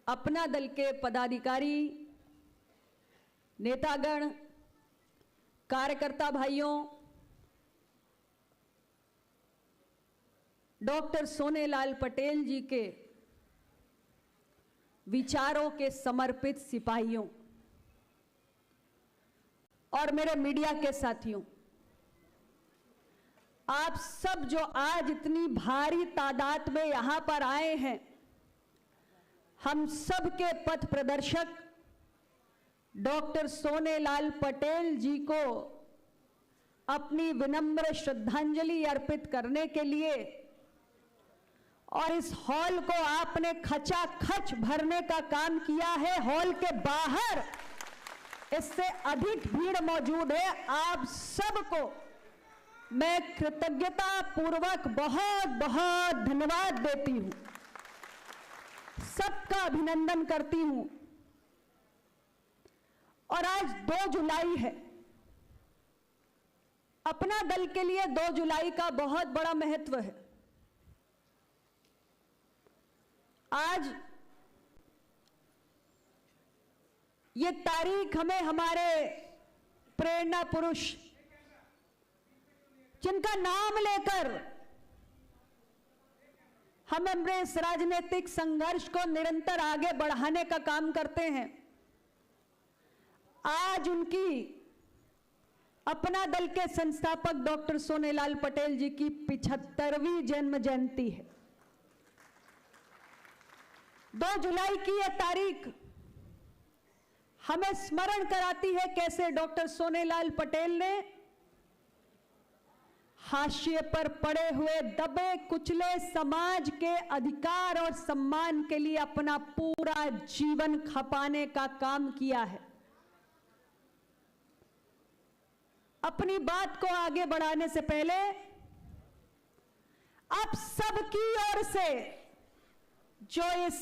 अपना दल के पदाधिकारी, नेतागण, कार्यकर्ता भाइयों, डॉक्टर सोनेलाल पटेल जी के विचारों के समर्पित सिपाहियों और मेरे मीडिया के साथियों, आप सब जो आज इतनी भारी तादाद में यहां पर आए हैं, हम सब के पथ प्रदर्शक डॉक्टर सोनेलाल पटेल जी को अपनी विनम्र श्रद्धांजलि अर्पित करने के लिए और इस हॉल को आपने खचाखच भरने का काम किया है। हॉल के बाहर इससे अधिक भीड़ मौजूद है। आप सबको मैं कृतज्ञता पूर्वक बहुत बहुत धन्यवाद देती हूं, सबका अभिनंदन करती हूं। और आज 2 जुलाई है। अपना दल के लिए 2 जुलाई का बहुत बड़ा महत्व है। आज ये तारीख हमें हमारे प्रेरणा पुरुष, जिनका नाम लेकर हम अपने इस राजनीतिक संघर्ष को निरंतर आगे बढ़ाने का काम करते हैं, आज उनकी अपना दल के संस्थापक डॉक्टर सोनेलाल पटेल जी की 75वीं जन्म जयंती है। 2 जुलाई की यह तारीख हमें स्मरण कराती है कैसे डॉक्टर सोनेलाल पटेल ने हाशिए पर पड़े हुए, दबे कुचले समाज के अधिकार और सम्मान के लिए अपना पूरा जीवन खपाने का काम किया है। अपनी बात को आगे बढ़ाने से पहले आप सबकी ओर से, जो इस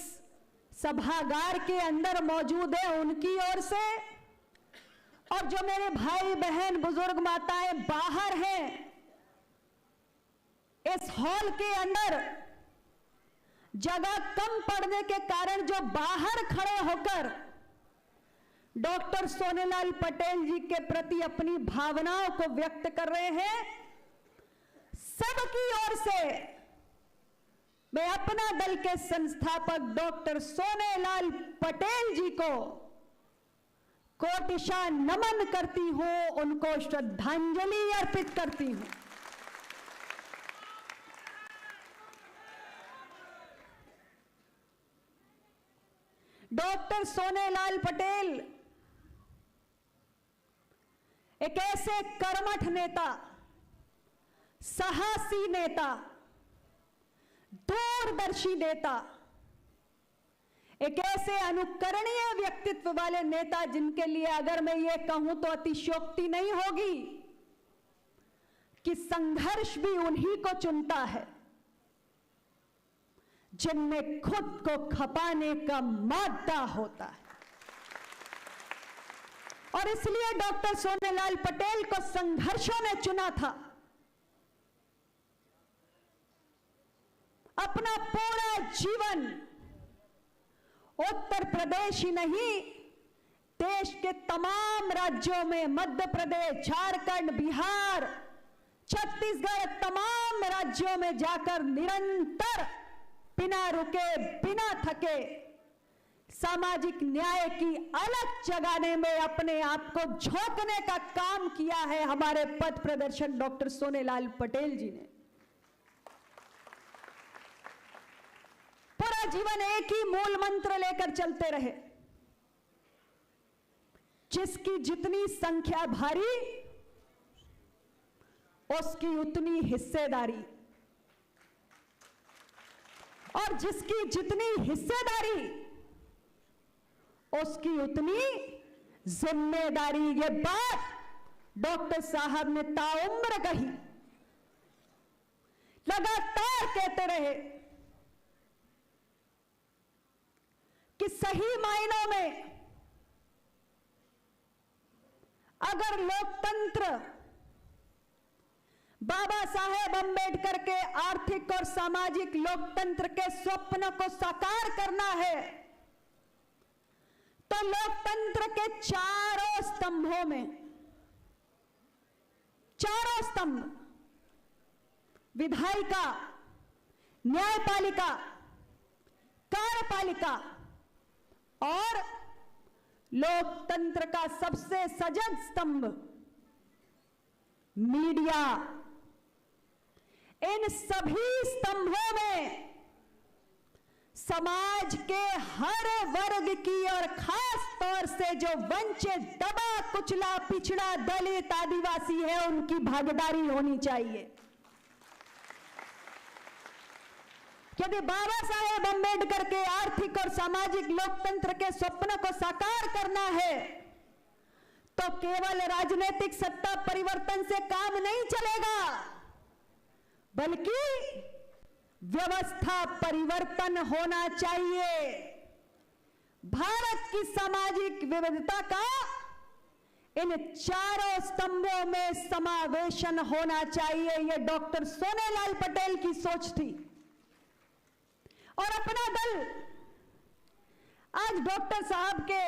सभागार के अंदर मौजूद है उनकी ओर से, और जो मेरे भाई बहन बुजुर्ग माताएं बाहर हैं, इस हॉल के अंदर जगह कम पड़ने के कारण जो बाहर खड़े होकर डॉक्टर सोनेलाल पटेल जी के प्रति अपनी भावनाओं को व्यक्त कर रहे हैं, सबकी ओर से मैं अपना दल के संस्थापक डॉक्टर सोनेलाल पटेल जी को कोटिशा नमन करती हूं, उनको श्रद्धांजलि अर्पित करती हूं। डॉक्टर सोनेलाल पटेल एक ऐसे कर्मठ नेता, साहसी नेता, दूरदर्शी नेता, एक ऐसे अनुकरणीय व्यक्तित्व वाले नेता जिनके लिए अगर मैं ये कहूं तो अतिशयोक्ति नहीं होगी कि संघर्ष भी उन्हीं को चुनता है जिनमें खुद को खपाने का मादा होता है। और इसलिए डॉक्टर सोनेलाल पटेल को संघर्षों ने चुना था। अपना पूरा जीवन उत्तर प्रदेश ही नहीं, देश के तमाम राज्यों में, मध्य प्रदेश, झारखंड, बिहार, छत्तीसगढ़, तमाम राज्यों में जाकर निरंतर बिना रुके, बिना थके सामाजिक न्याय की अलग जगाने में अपने आप को झोंकने का काम किया है हमारे पथ प्रदर्शक डॉक्टर सोनेलाल पटेल जी ने। पूरा जीवन एक ही मूल मंत्र लेकर चलते रहे, जिसकी जितनी संख्या भारी उसकी उतनी हिस्सेदारी, और जिसकी जितनी हिस्सेदारी उसकी उतनी जिम्मेदारी। ये बात डॉक्टर साहब ने ताउम्र कही, लगातार कहते रहे कि सही मायनों में अगर लोकतंत्र, बाबा साहेब अंबेडकर के आर्थिक और सामाजिक लोकतंत्र के स्वप्न को साकार करना है तो लोकतंत्र के चारों स्तंभों में, चारों स्तंभ, विधायिका, न्यायपालिका, कार्यपालिका और लोकतंत्र का सबसे सजग स्तंभ मीडिया, इन सभी स्तंभों में समाज के हर वर्ग की और खास तौर से जो वंचित, दबा, कुचला, पिछड़ा, दलित, आदिवासी है, उनकी भागीदारी होनी चाहिए। यदि बाबा साहेब अम्बेडकर के आर्थिक और सामाजिक लोकतंत्र के स्वप्न को साकार करना है तो केवल राजनीतिक सत्ता परिवर्तन से काम नहीं चलेगा, बल्कि व्यवस्था परिवर्तन होना चाहिए। भारत की सामाजिक विविधता का इन चारों स्तंभों में समावेशन होना चाहिए। यह डॉक्टर सोनेलाल पटेल की सोच थी और अपना दल आज डॉक्टर साहब के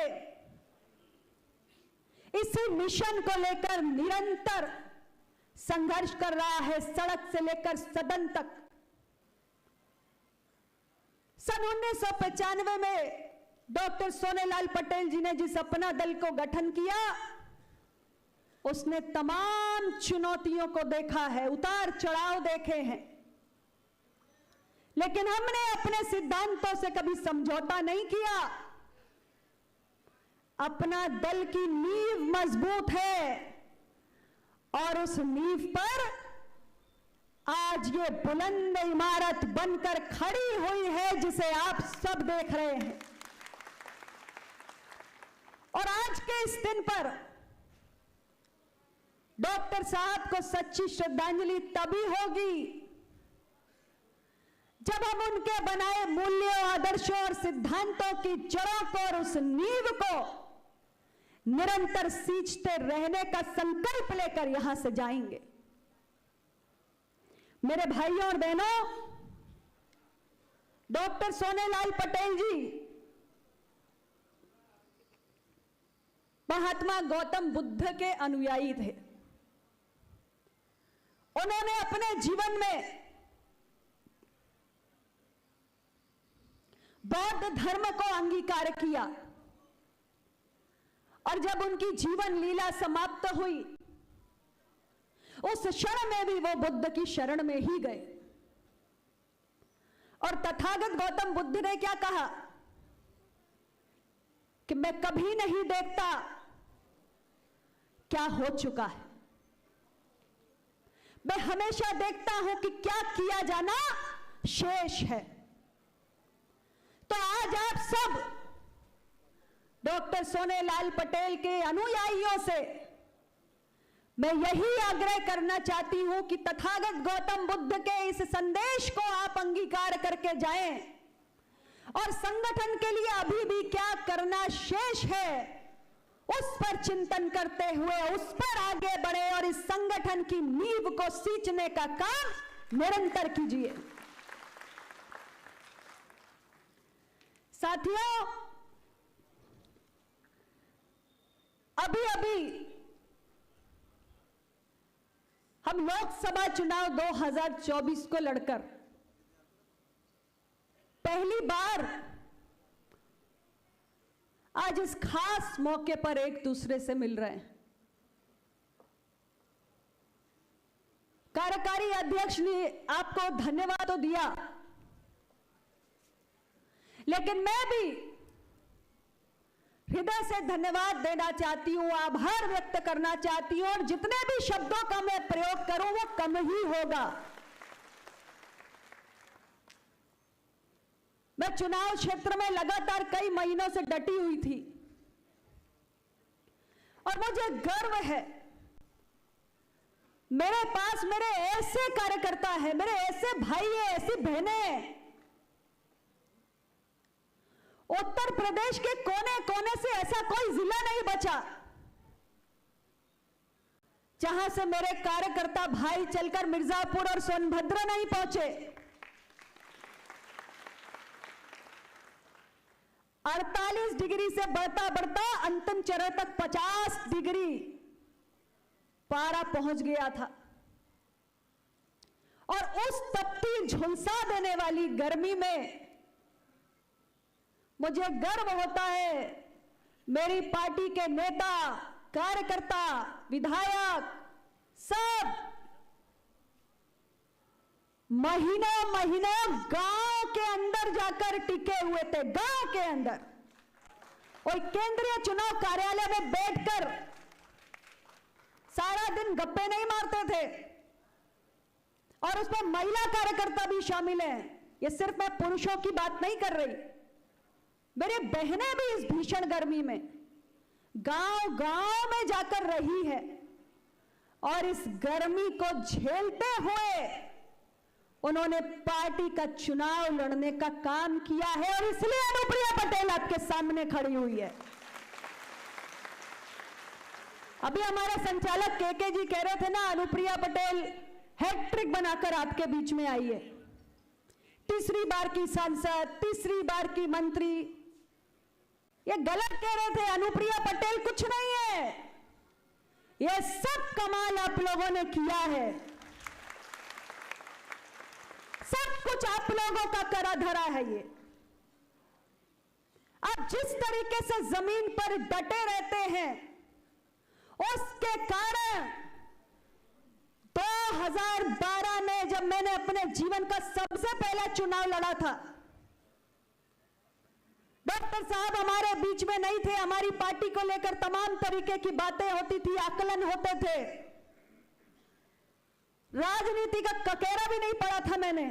इसी मिशन को लेकर निरंतर संघर्ष कर रहा है, सड़क से लेकर सदन तक। सन 1995 में डॉक्टर सोनेलाल पटेल जी ने जिस अपना दल को गठन किया, उसने तमाम चुनौतियों को देखा है, उतार चढ़ाव देखे हैं, लेकिन हमने अपने सिद्धांतों से कभी समझौता नहीं किया। अपना दल की नींव मजबूत है और उस नींव पर आज ये बुलंद इमारत बनकर खड़ी हुई है, जिसे आप सब देख रहे हैं। और आज के इस दिन पर डॉक्टर साहब को सच्ची श्रद्धांजलि तभी होगी जब हम उनके बनाए मूल्यों, आदर्शों और सिद्धांतों की जड़ों को और उस नींव को निरंतर सींचते रहने का संकल्प लेकर यहां से जाएंगे। मेरे भाइयों और बहनों, डॉक्टर सोनेलाल पटेल जी महात्मा गौतम बुद्ध के अनुयायी थे। उन्होंने अपने जीवन में बौद्ध धर्म को अंगीकार किया और जब उनकी जीवन लीला समाप्त हुई, उस क्षण में भी वो बुद्ध की शरण में ही गए। और तथागत गौतम बुद्ध ने क्या कहा कि मैं कभी नहीं देखता क्या हो चुका है, मैं हमेशा देखता हूं कि क्या किया जाना शेष है। तो आज आप सब डॉक्टर सोनेलाल पटेल के अनुयायियों से मैं यही आग्रह करना चाहती हूं कि तथागत गौतम बुद्ध के इस संदेश को आप अंगीकार करके जाएं और संगठन के लिए अभी भी क्या करना शेष है उस पर चिंतन करते हुए उस पर आगे बढ़े और इस संगठन की नींव को सींचने का काम निरंतर कीजिए। साथियों, अभी अभी हम लोकसभा चुनाव 2024 को लड़कर पहली बार आज इस खास मौके पर एक दूसरे से मिल रहे हैं। कार्यकारी अध्यक्ष ने आपको धन्यवाद तो दिया, लेकिन मैं भी हृदय से धन्यवाद देना चाहती हूं, आभार व्यक्त करना चाहती हूं, और जितने भी शब्दों का मैं प्रयोग करूं वो कम ही होगा। मैं चुनाव क्षेत्र में लगातार कई महीनों से डटी हुई थी और मुझे गर्व है, मेरे पास मेरे ऐसे कार्यकर्ता हैं, मेरे ऐसे भाई हैं, ऐसी बहनें हैं। उत्तर प्रदेश के कोने कोने से ऐसा कोई जिला नहीं बचा जहां से मेरे कार्यकर्ता भाई चलकर मिर्जापुर और सोनभद्र नहीं पहुंचे। 48 डिग्री से बढ़ता बढ़ता अंतिम चरण तक 50 डिग्री पारा पहुंच गया था। और उस तपती झुलसा देने वाली गर्मी में मुझे गर्व होता है, मेरी पार्टी के नेता, कार्यकर्ता, विधायक सब महीनों महीनों गांव के अंदर जाकर टिके हुए थे, गांव के अंदर, और केंद्रीय चुनाव कार्यालय में बैठकर सारा दिन गप्पे नहीं मारते थे। और उसमें महिला कार्यकर्ता भी शामिल हैं। ये सिर्फ मैं पुरुषों की बात नहीं कर रही, मेरी बहनें भी इस भीषण गर्मी में गांव गांव में जाकर रही है और इस गर्मी को झेलते हुए उन्होंने पार्टी का चुनाव लड़ने का काम किया है। और इसलिए अनुप्रिया पटेल आपके सामने खड़ी हुई है। अभी हमारा संचालक केके जी कह रहे थे ना, अनुप्रिया पटेल हैट्रिक बनाकर आपके बीच में आई है, तीसरी बार की सांसद, तीसरी बार की मंत्री। ये गलत कह रहे थे, अनुप्रिया पटेल कुछ नहीं है, ये सब कमाल आप लोगों ने किया है, सब कुछ आप लोगों का करा धरा है। ये आप जिस तरीके से जमीन पर डटे रहते हैं, उसके कारण 2012 में जब मैंने अपने जीवन का सबसे पहला चुनाव लड़ा था, डॉक्टर साहब हमारे बीच में नहीं थे, हमारी पार्टी को लेकर तमाम तरीके की बातें होती थी, आकलन होते थे, राजनीति का ककेरा भी नहीं पड़ा था मैंने।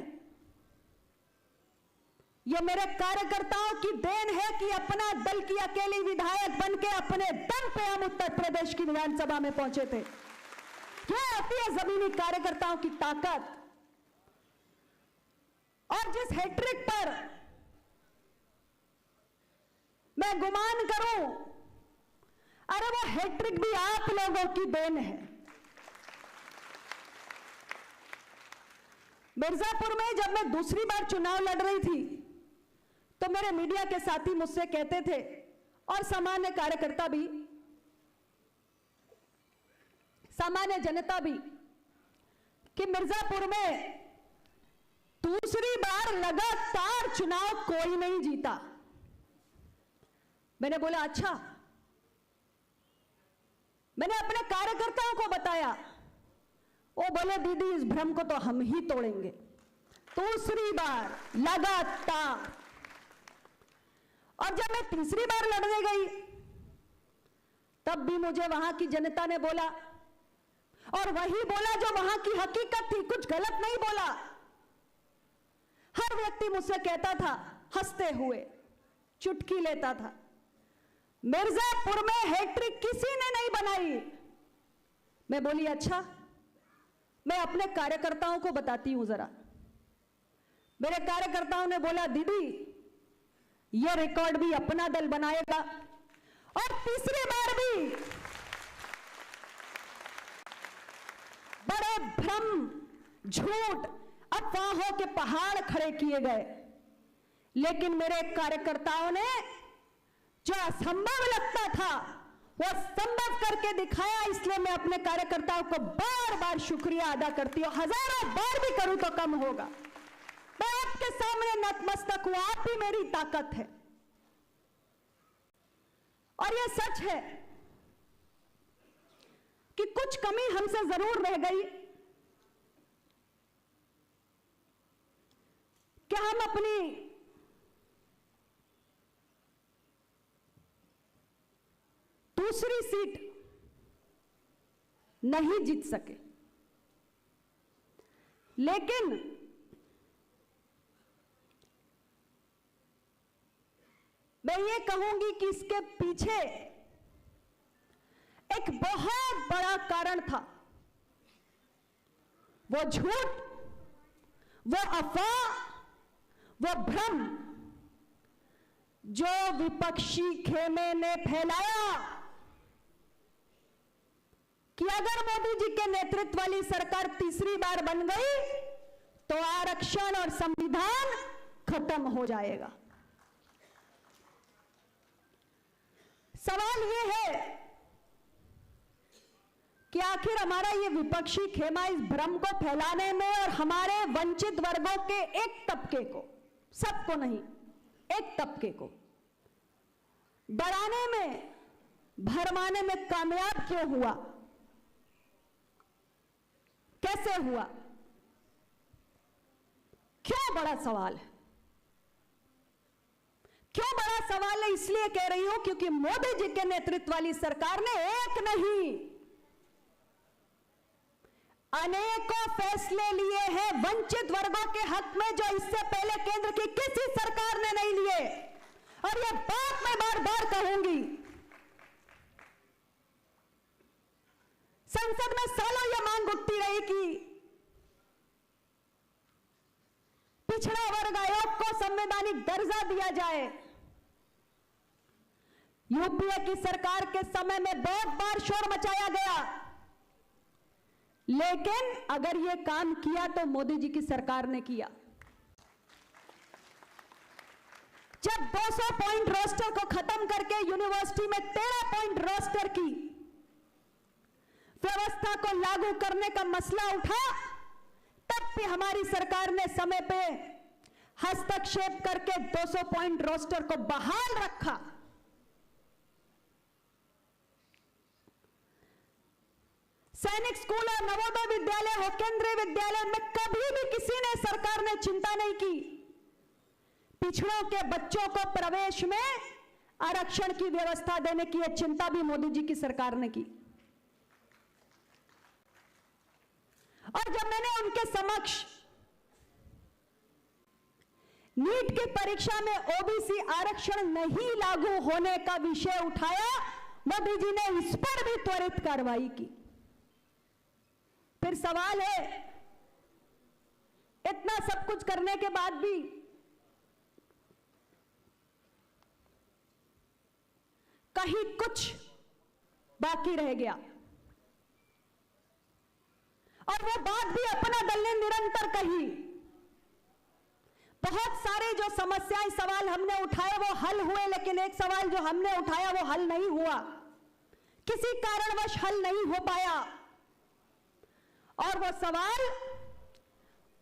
यह मेरे कार्यकर्ताओं की देन है कि अपना दल की अकेली विधायक बनके अपने दम पे हम उत्तर प्रदेश की विधानसभा में पहुंचे थे। क्या होती है जमीनी कार्यकर्ताओं की ताकत। और जिस हैट्रिक पर मैं गुमान करूं, अरे वो हैट्रिक भी आप लोगों की देन है। मिर्जापुर में जब मैं दूसरी बार चुनाव लड़ रही थी तो मेरे मीडिया के साथी मुझसे कहते थे, और सामान्य कार्यकर्ता भी, सामान्य जनता भी, कि मिर्जापुर में दूसरी बार लगातार चुनाव कोई नहीं जीता। मैंने बोला अच्छा। मैंने अपने कार्यकर्ताओं को बताया, वो बोले दीदी इस भ्रम को तो हम ही तोड़ेंगे, दूसरी बार लगातार। और जब मैं तीसरी बार लड़ने गई तब भी मुझे वहां की जनता ने बोला, और वही बोला जो वहां की हकीकत थी, कुछ गलत नहीं बोला। हर व्यक्ति मुझसे कहता था हंसते हुए, चुटकी लेता था, मिर्जापुर में हैट्रिक किसी ने नहीं बनाई। मैं बोली अच्छा, मैं अपने कार्यकर्ताओं को बताती हूं जरा। मेरे कार्यकर्ताओं ने बोला दीदी यह रिकॉर्ड भी अपना दल बनाएगा। और तीसरी बार भी बड़े भ्रम, झूठ, अफवाहों के पहाड़ खड़े किए गए, लेकिन मेरे कार्यकर्ताओं ने जो असंभव लगता था वो संभव करके दिखाया। इसलिए मैं अपने कार्यकर्ताओं को बार बार शुक्रिया अदा करती हूं, हजारों बार भी करूं तो कम होगा। मैं आपके सामने नतमस्तक हूं, आप ही मेरी ताकत है। और यह सच है कि कुछ कमी हमसे जरूर रह गई कि हम अपनी दूसरी सीट नहीं जीत सके। लेकिन मैं ये कहूंगी कि इसके पीछे एक बहुत बड़ा कारण था। वो झूठ, वो अफवाह, वो भ्रम जो विपक्षी खेमे ने फैलाया कि अगर मोदी जी के नेतृत्व वाली सरकार तीसरी बार बन गई तो आरक्षण और संविधान खत्म हो जाएगा। सवाल ये है कि आखिर हमारा ये विपक्षी खेमा इस भ्रम को फैलाने में और हमारे वंचित वर्गों के एक तबके को, सबको नहीं, एक तबके को डराने में, भरमाने में कामयाब क्यों हुआ? कैसे हुआ? क्यों बड़ा सवाल है? क्यों बड़ा सवाल है इसलिए कह रही हूं क्योंकि मोदी जी के नेतृत्व वाली सरकार ने एक नहीं अनेकों फैसले लिए हैं वंचित वर्गों के हक में, जो इससे पहले केंद्र की किसी सरकार ने नहीं लिए। और यह बात मैं बार बार कहूंगी, संसद में सालों यह मांग उठती रही कि पिछड़ा वर्ग आयोग को संवैधानिक दर्जा दिया जाए। यूपीए की सरकार के समय में बहुत बार शोर मचाया गया, लेकिन अगर यह काम किया तो मोदी जी की सरकार ने किया। जब 200 पॉइंट रोस्टर को खत्म करके यूनिवर्सिटी में 13 पॉइंट रोस्टर की व्यवस्था को लागू करने का मसला उठा, तब भी हमारी सरकार ने समय पे हस्तक्षेप करके 200 पॉइंट रोस्टर को बहाल रखा। सैनिक स्कूल और नवोदय विद्यालय हो, केंद्रीय विद्यालय में कभी भी किसी ने, सरकार ने चिंता नहीं की। पिछड़ों के बच्चों को प्रवेश में आरक्षण की व्यवस्था देने की यह चिंता भी मोदी जी की सरकार ने की। और जब मैंने उनके समक्ष नीट की परीक्षा में ओबीसी आरक्षण नहीं लागू होने का विषय उठाया, मोदी जी ने इस पर भी त्वरित कार्रवाई की। फिर सवाल है, इतना सब कुछ करने के बाद भी कहीं कुछ बाकी रह गया, और वो बात भी अपना दल ने निरंतर कही। बहुत सारे जो समस्याएं, सवाल हमने उठाए वो हल हुए, लेकिन एक सवाल जो हमने उठाया वो हल नहीं हुआ, किसी कारणवश हल नहीं हो पाया। और वो सवाल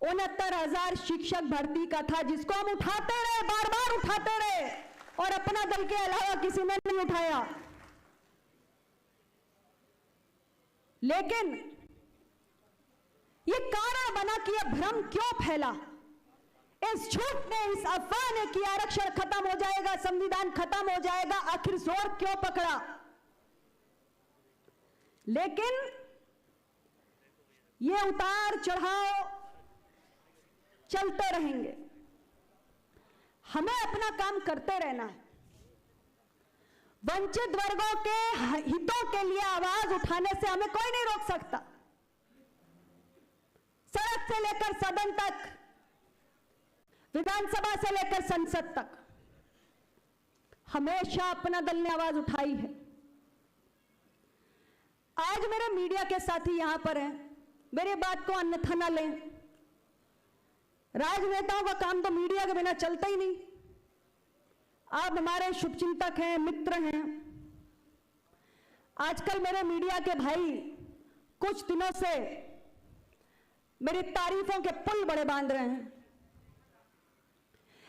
69,000 शिक्षक भर्ती का था, जिसको हम उठाते रहे, बार बार उठाते रहे, और अपना दल के अलावा किसी ने नहीं उठाया। लेकिन ये कारण बना कि यह भ्रम क्यों फैला, इस झूठ ने, इस अफवाह ने कि आरक्षण खत्म हो जाएगा, संविधान खत्म हो जाएगा, आखिर जोर क्यों पकड़ा। लेकिन ये उतार चढ़ाव चलते रहेंगे, हमें अपना काम करते रहना है। वंचित वर्गों के हितों के लिए आवाज उठाने से हमें कोई नहीं रोक सकता। सड़क से लेकर सदन तक, विधानसभा से लेकर संसद तक, हमेशा अपना दल ने आवाज उठाई है। आज मेरे मीडिया के साथी यहां पर हैं, मेरी बात को अन्यथा न लें। राजनेताओं का काम तो मीडिया के बिना चलता ही नहीं। आप हमारे शुभचिंतक हैं, मित्र हैं। आजकल मेरे मीडिया के भाई कुछ दिनों से मेरी तारीफों के पुल बड़े बांध रहे हैं।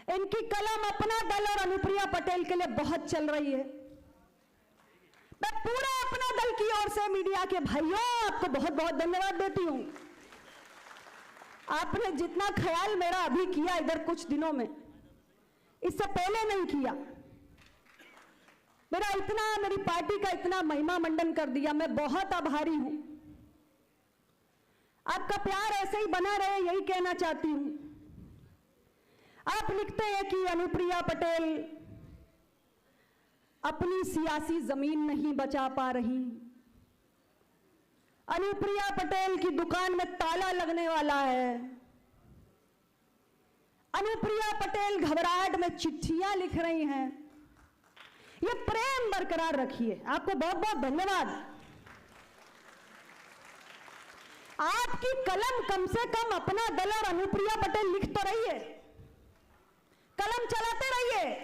इनकी कलम अपना दल और अनुप्रिया पटेल के लिए बहुत चल रही है। मैं पूरा अपना दल की ओर से मीडिया के भाइयों आपको बहुत बहुत धन्यवाद देती हूं। आपने जितना ख्याल मेरा अभी किया इधर कुछ दिनों में, इससे पहले नहीं किया। मेरा इतना, मेरी पार्टी का इतना महिमा मंडन कर दिया, मैं बहुत आभारी हूं। आपका प्यार ऐसे ही बना रहे, यही कहना चाहती हूं। आप लिखते हैं कि अनुप्रिया पटेल अपनी सियासी जमीन नहीं बचा पा रही, अनुप्रिया पटेल की दुकान में ताला लगने वाला है, अनुप्रिया पटेल घबराहट में चिट्ठियां लिख रही हैं। ये प्रेम बरकरार रखिए। आपको बहुत बहुत धन्यवाद। आपकी कलम कम से कम अपना दल और अनुप्रिया पटेल लिख तो रही है, कलम चलाते रहिए।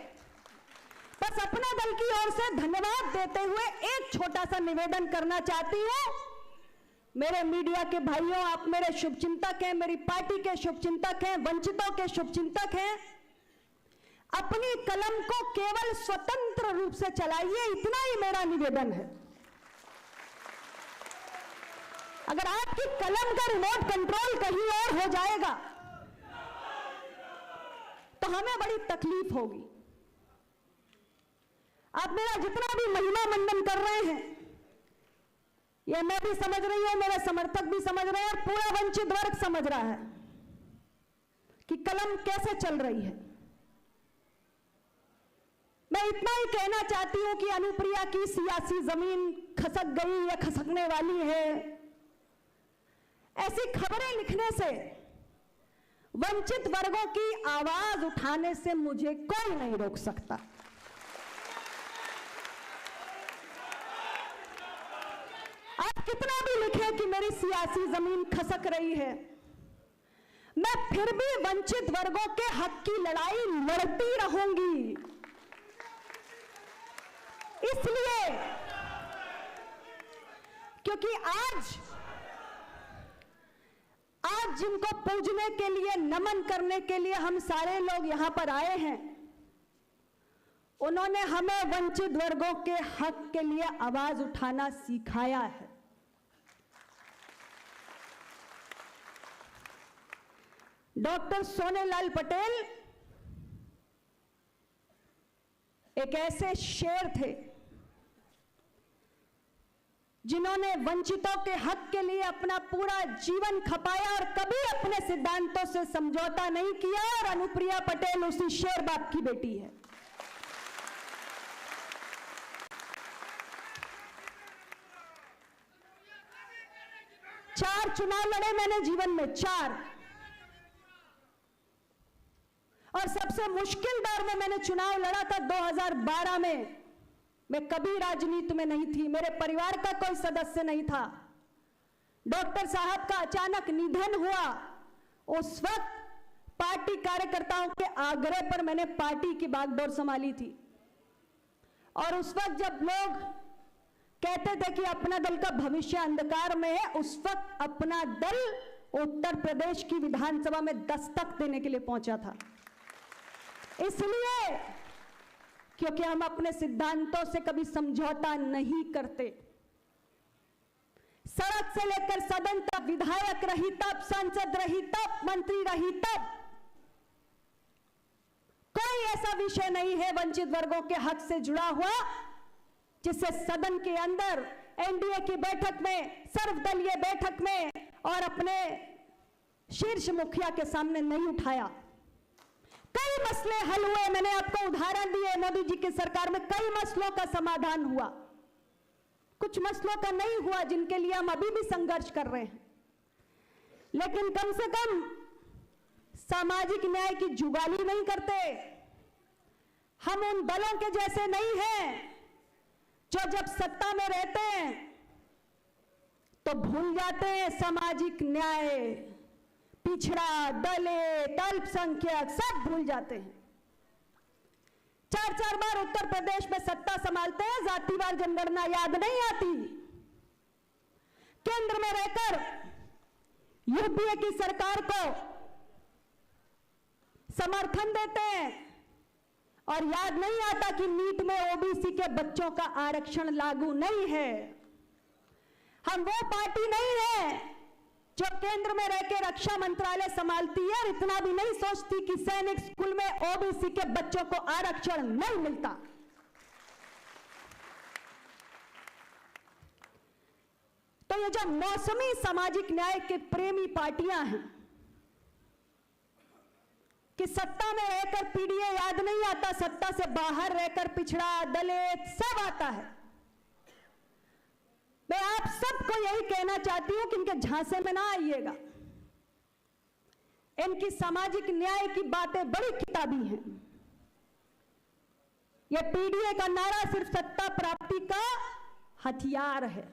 बस अपने दल की ओर से धन्यवाद देते हुए एक छोटा सा निवेदन करना चाहती हूं। मेरे मीडिया के भाइयों, आप मेरे शुभचिंतक हैं, मेरी पार्टी के शुभचिंतक हैं, वंचितों के शुभचिंतक हैं। अपनी कलम को केवल स्वतंत्र रूप से चलाइए, इतना ही मेरा निवेदन है। अगर आपकी कलम का रिमोट कंट्रोल कहीं और हो जाएगा तो हमें बड़ी तकलीफ होगी। आप मेरा जितना भी महिमा मंडन कर रहे हैं, ये मैं भी समझ रही हूं, मेरे समर्थक भी समझ रहे हैं और पूरा वंचित वर्ग समझ रहा है कि कलम कैसे चल रही है। मैं इतना ही कहना चाहती हूं कि अनुप्रिया की सियासी जमीन खसक गई या खसकने वाली है, ऐसी खबरें लिखने से, वंचित वर्गों की आवाज उठाने से मुझे कोई नहीं रोक सकता। आप कितना भी लिखें कि मेरी सियासी जमीन खसक रही है, मैं फिर भी वंचित वर्गों के हक की लड़ाई लड़ती रहूंगी। इसलिए क्योंकि आज जिनको पूजने के लिए, नमन करने के लिए हम सारे लोग यहां पर आए हैं, उन्होंने हमें वंचित वर्गों के हक के लिए आवाज उठाना सिखाया है। डॉक्टर सोनेलाल पटेल एक ऐसे शेर थे जिन्होंने वंचितों के हक के लिए अपना पूरा जीवन खपाया और कभी अपने सिद्धांतों से समझौता नहीं किया, और अनुप्रिया पटेल उसी शेर बाप की बेटी है। चार चुनाव लड़े मैंने जीवन में, 4, और सबसे मुश्किल दौर में मैंने चुनाव लड़ा था 2012 में। मैं कभी राजनीति में नहीं थी, मेरे परिवार का कोई सदस्य नहीं था। डॉक्टर साहब का अचानक निधन हुआ, उस वक्त पार्टी कार्यकर्ताओं के आग्रह पर मैंने पार्टी की बागडोर संभाली थी। और उस वक्त जब लोग कहते थे कि अपना दल का भविष्य अंधकार में है, उस वक्त अपना दल उत्तर प्रदेश की विधानसभा में दस्तक देने के लिए पहुंचा था। इसलिए क्योंकि हम अपने सिद्धांतों से कभी समझौता नहीं करते। सड़क से लेकर सदन तक, विधायक रही तब, सांसद रही तब, मंत्री रही तब, कोई ऐसा विषय नहीं है वंचित वर्गों के हक से जुड़ा हुआ जिसे सदन के अंदर, एनडीए की बैठक में, सर्वदलीय बैठक में और अपने शीर्ष मुखिया के सामने नहीं उठाया। कई मसले हल हुए, मैंने आपको उदाहरण दिए। मोदी जी की सरकार में कई मसलों का समाधान हुआ, कुछ मसलों का नहीं हुआ जिनके लिए हम अभी भी संघर्ष कर रहे हैं। लेकिन कम से कम सामाजिक न्याय की जुगाली नहीं करते। हम उन दलों के जैसे नहीं हैं जो जब सत्ता में रहते हैं तो भूल जाते हैं सामाजिक न्याय, पिछड़ा, दलित, अल्पसंख्यक सब भूल जाते हैं। 4-4 बार उत्तर प्रदेश में सत्ता संभालते हैं, जातिवार जनगणना याद नहीं आती। केंद्र में रहकर यूपीए की सरकार को समर्थन देते हैं और याद नहीं आता कि नीट में ओबीसी के बच्चों का आरक्षण लागू नहीं है। हम वो पार्टी नहीं है जो केंद्र में रहकर रक्षा मंत्रालय संभालती है और इतना भी नहीं सोचती कि सैनिक स्कूल में ओबीसी के बच्चों को आरक्षण नहीं मिलता। तो ये जो मौसमी सामाजिक न्याय के प्रेमी पार्टियां हैं कि सत्ता में रहकर पीडीए याद नहीं आता, सत्ता से बाहर रहकर पिछड़ा, दलित सब आता है। मैं आप सबको यही कहना चाहती हूं कि इनके झांसे में ना आइएगा। इनकी सामाजिक न्याय की बातें बड़ी किताबी हैं। यह पीडीए का नारा सिर्फ सत्ता प्राप्ति का हथियार है।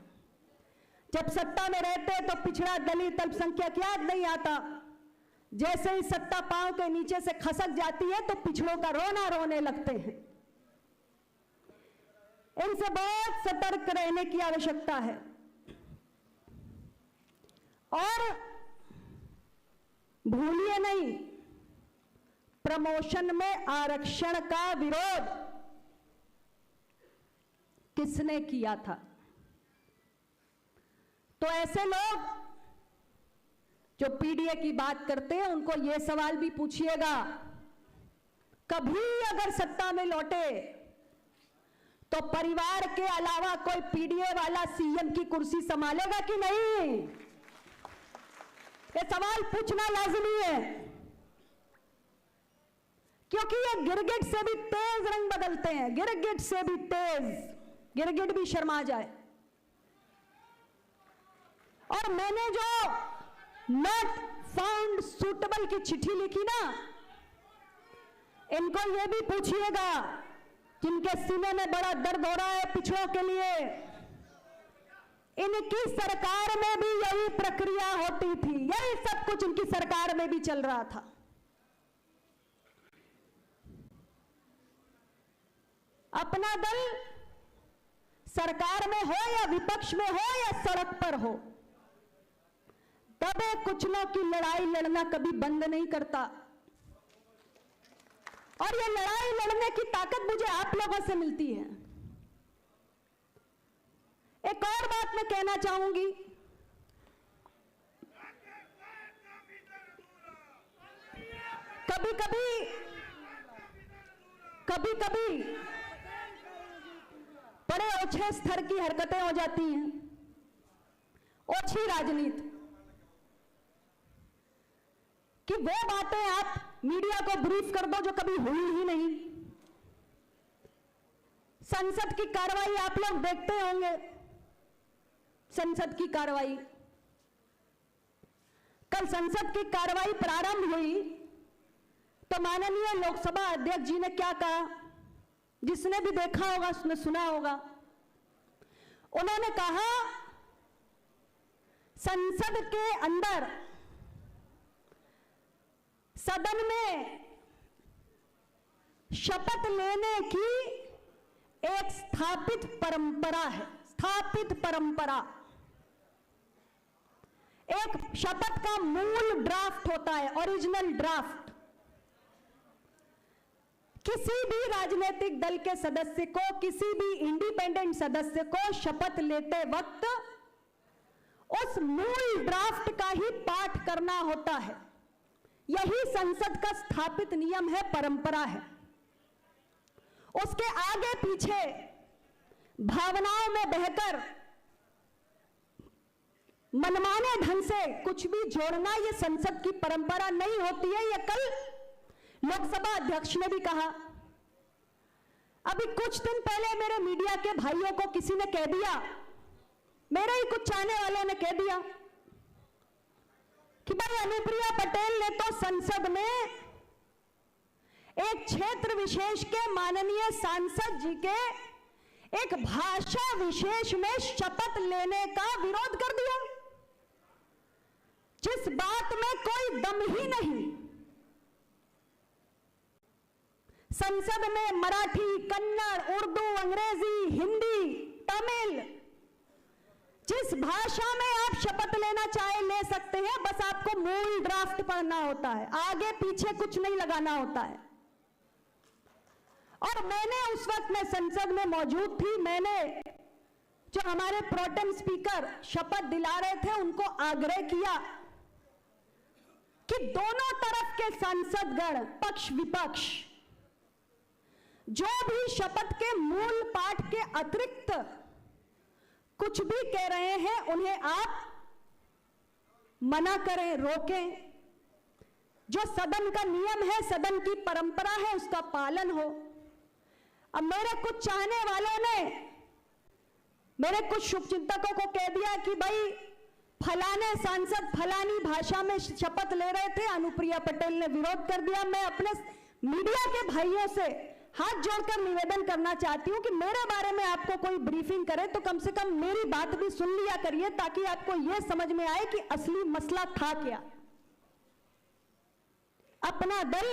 जब सत्ता में रहते हैं तो पिछड़ा, दलित, अल्पसंख्यक याद नहीं आता। जैसे ही सत्ता पांव के नीचे से खसक जाती है तो पिछड़ों का रोना रोने लगते हैं। इनसे बहुत सतर्क रहने की आवश्यकता है। और भूलिए नहीं, प्रमोशन में आरक्षण का विरोध किसने किया था? तो ऐसे लोग जो पीडीए की बात करते हैं उनको यह सवाल भी पूछिएगा, कभी अगर सत्ता में लौटे तो परिवार के अलावा कोई पीडीए वाला सीएम की कुर्सी संभालेगा कि नहीं? ये सवाल पूछना लाजमी है, क्योंकि ये गिरगिट से भी तेज रंग बदलते हैं, गिरगिट से भी तेज, गिरगिट भी शर्मा जाए। और मैंने जो नॉट फाउंड सूटेबल की चिट्ठी लिखी ना, इनको ये भी पूछिएगा जिनके सीने में बड़ा दर्द हो रहा है पिछड़ों के लिए, इनकी सरकार में भी यही प्रक्रिया होती थी, यही सब कुछ इनकी सरकार में भी चल रहा था। अपना दल सरकार में हो या विपक्ष में हो या सड़क पर हो, दबे कुचलों की लड़ाई लड़ना कभी बंद नहीं करता। और ये लड़ाई लड़ने की ताकत मुझे आप लोगों से मिलती है। एक और बात मैं कहना चाहूंगी, कभी कभी बड़े ओछे स्तर की हरकतें हो जाती हैं, ओछी राजनीति कि वो बातें आप मीडिया को ब्रीफ कर दो जो कभी हुई ही नहीं। संसद की कार्रवाई आप लोग देखते होंगे, संसद की कार्रवाई, कल संसद की कार्रवाई प्रारंभ हुई तो माननीय लोकसभा अध्यक्ष जी ने क्या कहा? जिसने भी देखा होगा उसने सुना होगा। उन्होंने कहा संसद के अंदर, सदन में शपथ लेने की एक स्थापित परंपरा है, स्थापित परंपरा। एक शपथ का मूल ड्राफ्ट होता है, ओरिजिनल ड्राफ्ट। किसी भी राजनीतिक दल के सदस्य को, किसी भी इंडिपेंडेंट सदस्य को शपथ लेते वक्त उस मूल ड्राफ्ट का ही पाठ करना होता है। यही संसद का स्थापित नियम है, परंपरा है। उसके आगे पीछे भावनाओं में बहकर मनमाने ढंग से कुछ भी जोड़ना ये संसद की परंपरा नहीं होती है। ये कल लोकसभा अध्यक्ष ने भी कहा। अभी कुछ दिन पहले मेरे मीडिया के भाइयों को किसी ने कह दिया, मेरे ही कुछ चाहने वालों ने कह दिया कि भाई अनुप्रिया पटेल ने तो संसद में एक क्षेत्र विशेष के माननीय सांसद जी के एक भाषा विशेष में शपथ लेने का विरोध कर दिया, जिस बात में कोई दम ही नहीं। संसद में मराठी, कन्नड़, उर्दू, अंग्रेजी, हिंदी, तमिल, जिस भाषा में आप शपथ लेना चाहे ले सकते हैं, बस आपको मूल ड्राफ्ट पढ़ना होता है, आगे पीछे कुछ नहीं लगाना होता है। और मैंने उस वक्त मैं संसद में मौजूद थी, मैंने जो हमारे प्रोटेम स्पीकर शपथ दिला रहे थे उनको आग्रह किया कि दोनों तरफ के सांसदगण, पक्ष विपक्ष, जो भी शपथ के मूल पाठ के अतिरिक्त कुछ भी कह रहे हैं उन्हें आप मना करें, रोकें। जो सदन का नियम है, सदन की परंपरा है, उसका पालन हो। अब मेरे कुछ चाहने वालों ने मेरे कुछ शुभचिंतकों को कह दिया कि भाई फलाने सांसद फलानी भाषा में शपथ ले रहे थे, अनुप्रिया पटेल ने विरोध कर दिया। मैं अपने मीडिया के भाइयों से हाथ जोड़कर निवेदन करना चाहती हूं कि मेरे बारे में आपको कोई ब्रीफिंग करे तो कम से कम मेरी बात भी सुन लिया करिए, ताकि आपको यह समझ में आए कि असली मसला था क्या। अपना दल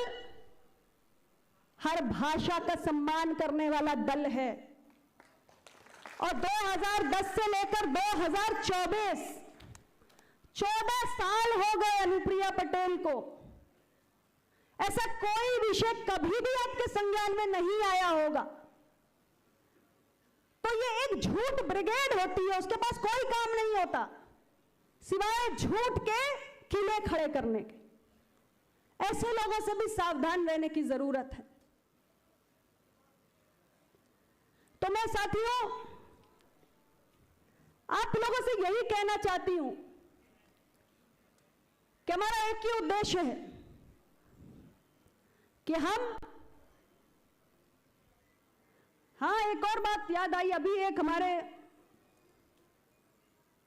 हर भाषा का सम्मान करने वाला दल है। और 2010 से लेकर 2024 14 साल हो गए अनुप्रिया पटेल को। ऐसा कोई विषय कभी भी आपके संज्ञान में नहीं आया होगा। तो ये एक झूठ ब्रिगेड होती है, उसके पास कोई काम नहीं होता सिवाय झूठ के किले खड़े करने के। ऐसे लोगों से भी सावधान रहने की जरूरत है। तो मैं साथियों आप लोगों से यही कहना चाहती हूं कि हमारा एक ही उद्देश्य है कि हम, हाँ एक और बात याद आई, अभी एक हमारे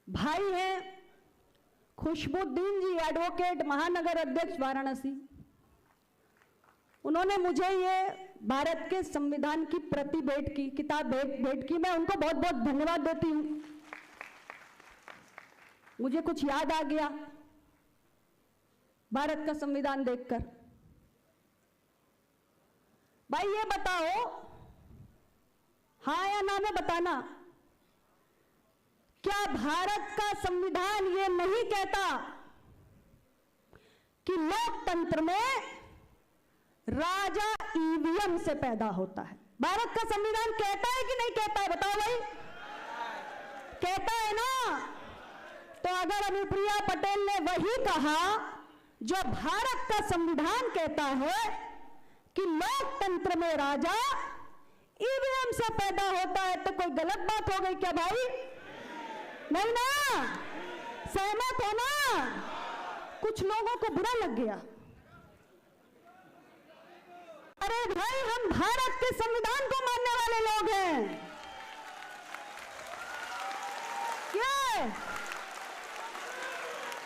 भाई हैं खुशबुद्दीन जी, एडवोकेट, महानगर अध्यक्ष वाराणसी, उन्होंने मुझे ये भारत के संविधान की प्रति भेंट की, किताब भेंट की। मैं उनको बहुत बहुत धन्यवाद देती हूं। मुझे कुछ याद आ गया भारत का संविधान देखकर। भाई ये बताओ, हाँ या ना में बताना, क्या भारत का संविधान ये नहीं कहता कि लोकतंत्र में राजा ईवीएम से पैदा होता है? भारत का संविधान कहता है कि नहीं कहता है? बताओ भाई, कहता है ना? तो अगर अनुप्रिया पटेल ने वही कहा जो भारत का संविधान कहता है कि लोकतंत्र में राजा ईवीएम से पैदा होता है, तो कोई गलत बात हो गई क्या भाई? नहीं ना? सहमत हो ना? कुछ लोगों को बुरा लग गया। अरे भाई, हम भारत के संविधान को मानने वाले लोग हैं। क्या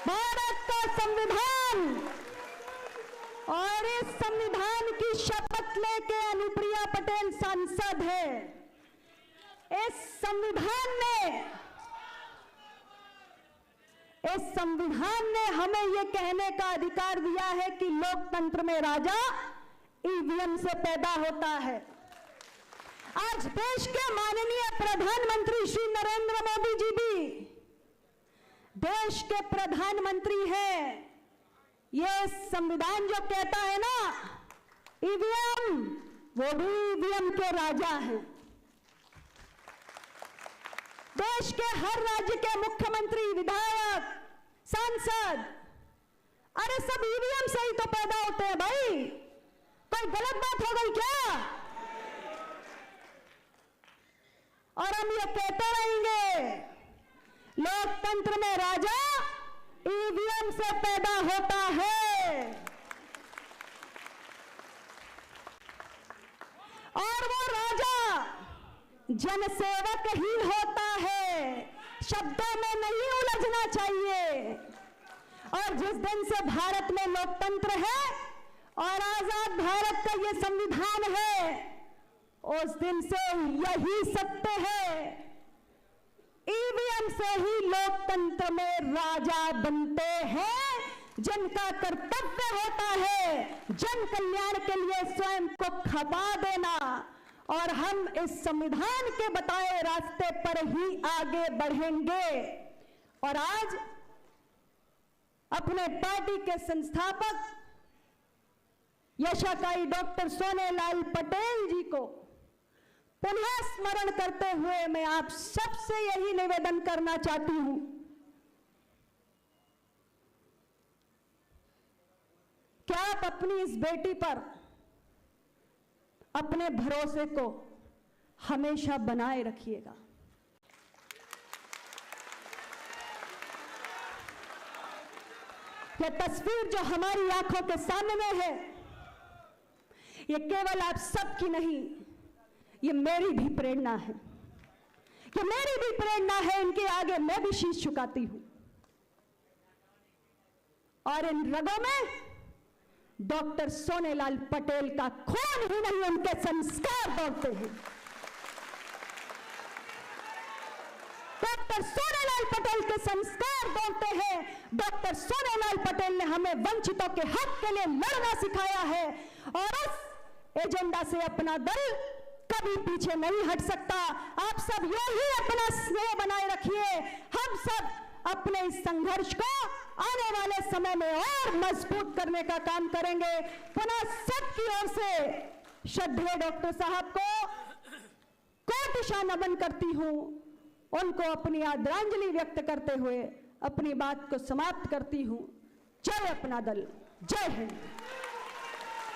भारत का संविधान, और इस संविधान की शपथ लेके अनुप्रिया पटेल सांसद है। इस संविधान ने हमें यह कहने का अधिकार दिया है कि लोकतंत्र में राजा ईवीएम से पैदा होता है। आज देश के माननीय प्रधानमंत्री श्री नरेंद्र मोदी जी भी देश के प्रधानमंत्री हैं। ये संविधान जो कहता है ना ईवीएम, वो भी ईवीएम के राजा हैं। देश के हर राज्य के मुख्यमंत्री, विधायक, सांसद, अरे सब ईवीएम से ही तो पैदा होते हैं भाई। कोई गलत बात हो गई क्या? और हम ये कहते रहेंगे, लोकतंत्र में राजा ईवीएम से पैदा होता है। और वो राजा जनसेवक ही होता है, शब्दों में नहीं उलझना चाहिए। और जिस दिन से भारत में लोकतंत्र है और आजाद भारत का ये संविधान है, उस दिन से यही सत्य है, ईवीएम से ही लोकतंत्र में राजा बनते हैं, जिनका कर्तव्य होता है जन कल्याण के लिए स्वयं को खपा देना। और हम इस संविधान के बताए रास्ते पर ही आगे बढ़ेंगे। और आज अपने पार्टी के संस्थापक यशाकाई डॉक्टर सोनेलाल पटेल जी को पुनः स्मरण करते हुए मैं आप सबसे यही निवेदन करना चाहती हूं कि आप अपनी इस बेटी पर अपने भरोसे को हमेशा बनाए रखिएगा। यह तस्वीर जो हमारी आंखों के सामने है, ये केवल आप सबकी नहीं, ये मेरी भी प्रेरणा है। ये मेरी भी प्रेरणा है। इनके आगे मैं भी शीश झुकाती हूं। और इन रगों में डॉक्टर सोनेलाल पटेल का खून ही नहीं, उनके संस्कार दौड़ते हैं। डॉक्टर सोनेलाल पटेल के संस्कार दौड़ते हैं। डॉक्टर सोनेलाल पटेल ने हमें वंचितों के हक के लिए लड़ना सिखाया है। और उस एजेंडा से अपना दल कभी पीछे नहीं हट सकता। आप सब यूं ही अपना स्नेह बनाए रखिए। हम सब अपने इस संघर्ष को आने वाले समय में और मजबूत करने का काम करेंगे। पुनः सबकी ओर से श्रद्धेय डॉक्टर साहब को कोटिशा नमन करती हूं। उनको अपनी आदरांजलि व्यक्त करते हुए अपनी बात को समाप्त करती हूं। जय अपना दल, जय हिंद।